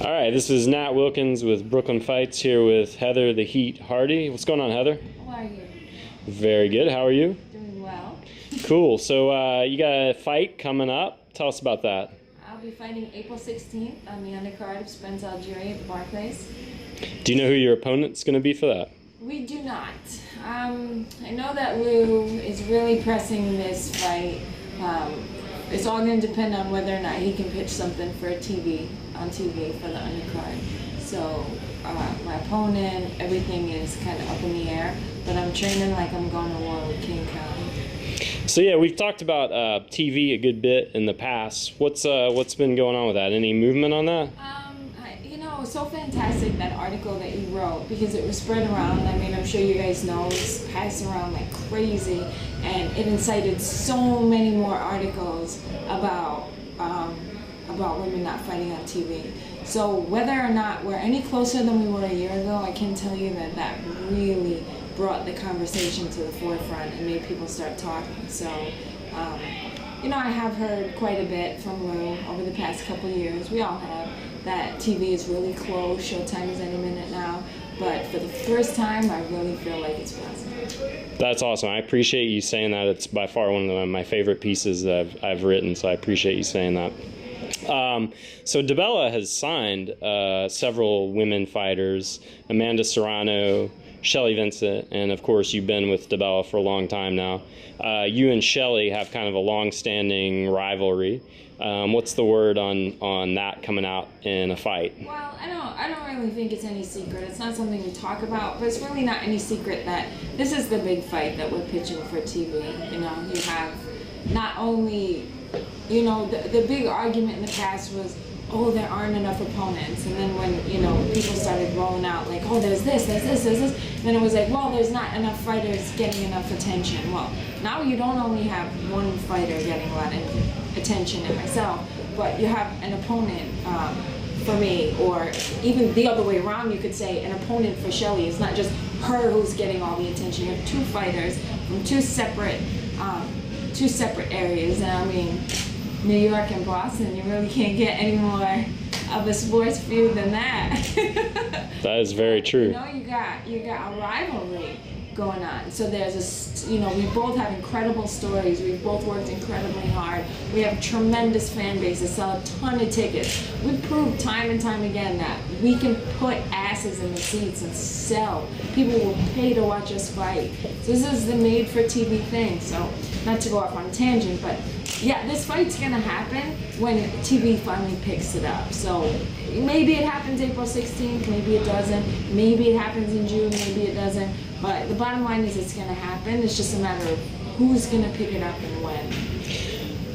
All right, this is Nat Wilkins with Brooklyn Fights here with Heather the Heat Hardy. What's going on, Heather? How are you? Very good. How are you? Doing well. Cool. So you got a fight coming up. Tell us about that. I'll be fighting April 16th on the undercard of Spence Algeria at Barclays. Do you know who your opponent's going to be for that? We do not. I know that Lou is really pressing this fight. It's all going to depend on whether or not he can pitch something for on TV for the undercard. So my opponent, everything is kind of up in the air, but I'm training like I'm going to war with King Kong. So yeah, we've talked about TV a good bit in the past. What's been going on with that? Any movement on that? It was so fantastic, that article that you wrote, because it was spread around. I mean, I'm sure you guys know, it was passed around like crazy, and it incited so many more articles about women not fighting on TV. So whether or not we're any closer than we were a year ago, I can tell you that really brought the conversation to the forefront and made people start talking. So, I have heard quite a bit from Lou over the past couple of years. We all have. That TV is really close. Showtime is any minute now. But for the first time, I really feel like it's possible. That's awesome. I appreciate you saying that. It's by far one of my favorite pieces that I've written, so I appreciate you saying that. So Dibella has signed several women fighters, Amanda Serrano, Shelly Vincent, and of course you've been with Dibella for a long time now. You and Shelly have kind of a long-standing rivalry. What's the word on that coming out in a fight? Well, I don't really think it's any secret. It's not something we talk about, but it's really not any secret that this is the big fight that we're pitching for TV. You have not only, the big argument in the past was, oh, there aren't enough opponents. And then when, people started rolling out like, oh, there's this. Then it was like, well, there's not enough fighters getting enough attention. Well, now you don't only have one fighter getting a lot of attention in myself, but you have an opponent for me, or even the other way around, you could say an opponent for Shelly. It's not just her who's getting all the attention. You have two fighters from two separate areas. And I mean, New York and Boston, you really can't get any more of a sports feud than that. That is very true. You got a rivalry going on. So there's we both have incredible stories. We've both worked incredibly hard. We have tremendous fan bases, sell a ton of tickets. We've proved time and time again that we can put asses in the seats and sell. People will pay to watch us fight. So this is the made-for-TV thing. So not to go off on a tangent, but yeah, this fight's gonna happen when TV finally picks it up. So maybe it happens April 16th, maybe it doesn't. Maybe it happens in June, maybe it doesn't. But the bottom line is it's gonna happen. It's just a matter of who's gonna pick it up and when.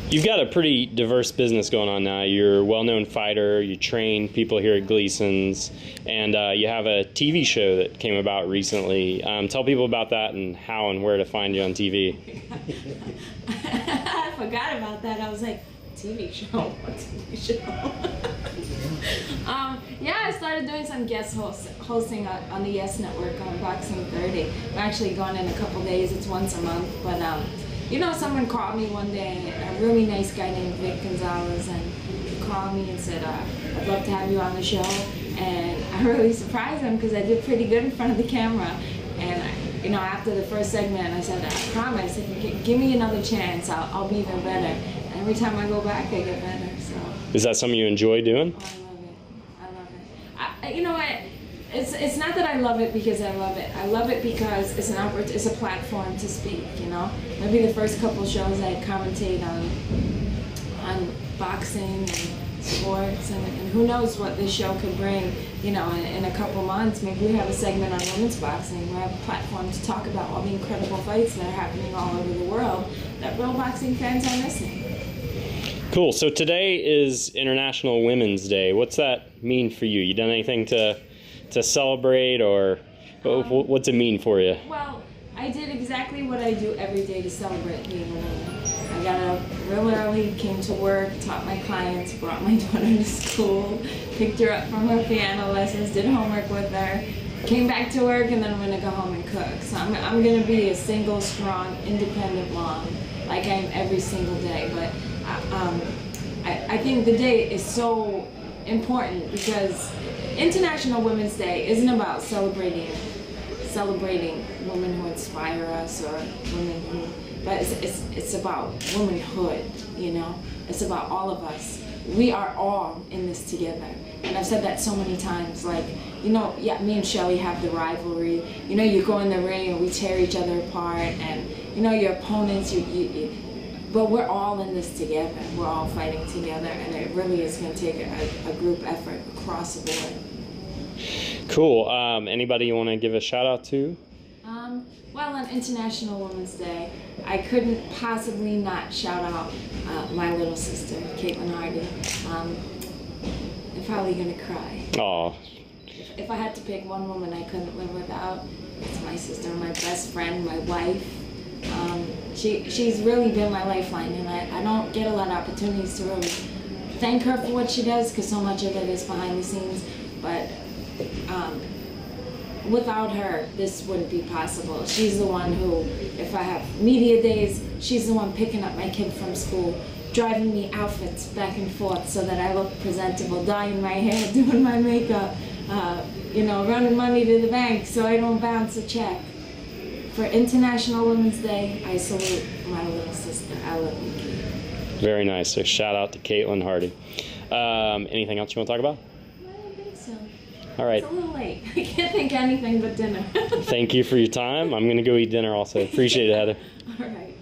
You've got a pretty diverse business going on now. You're a well-known fighter, you train people here at Gleason's, and you have a TV show that came about recently. Tell people about that and how and where to find you on TV. I forgot about that. I was like, TV show? What TV show? Yeah, I started doing some guest hosting on the Yes Network on Boxing 30. I'm actually going in a couple days. It's once a month, but someone called me one day, a really nice guy named Vic Gonzalez, and he called me and said, I'd love to have you on the show. And I really surprised him because I did pretty good in front of the camera. And after the first segment, I said, I promise, if you give me another chance, I'll be even better. And every time I go back, I get better. So. Is that something you enjoy doing? Oh, I love it. You know what? It's not that I love it because I love it. I love it because it's a platform to speak. Maybe the first couple shows I commentate on boxing and sports, and who knows what this show could bring. In a couple months, maybe we have a segment on women's boxing. We have a platform to talk about all the incredible fights that are happening all over the world that real boxing fans are missing. Cool. So today is International Women's Day. What's that mean for you? You done anything to celebrate, or what's it mean for you? Well, I did exactly what I do every day to celebrate being a woman. I got up real early, came to work, taught my clients, brought my daughter to school, picked her up from her piano lessons, did homework with her, came back to work, and then I'm going to go home and cook. So I'm going to be a single, strong, independent mom like I am every single day. But I think the day is so important because International Women's Day isn't about celebrating women who inspire us or women who, but it's about womanhood, you know? It's about all of us. We are all in this together. And I've said that so many times, like, you know, yeah, me and Shelly have the rivalry. You know, you go in the ring and we tear each other apart, and, you know, your opponents, but we're all in this together. We're all fighting together, and it really is going to take a group effort across the board. Cool. Anybody you want to give a shout out to? Well, on International Women's Day, I couldn't possibly not shout out my little sister, Kaitlyn Hardy. I'm probably going to cry. Aw. If I had to pick one woman I couldn't live without, it's my sister, my best friend, my wife. She's really been my lifeline, and I don't get a lot of opportunities to really thank her for what she does, because so much of it is behind the scenes, but without her, this wouldn't be possible. She's the one who, if I have media days, she's the one picking up my kid from school, driving me outfits back and forth so that I look presentable, dyeing my hair, doing my makeup, you know, running money to the bank so I don't bounce a check. For International Women's Day, I salute my little sister. I love you, Kate. Very nice. So shout out to Kaitlyn Hardy. Anything else you want to talk about? I don't think so. All right. It's a little late. I can't think of anything but dinner. Thank you for your time. I'm going to go eat dinner also. Appreciate it, Heather. All right.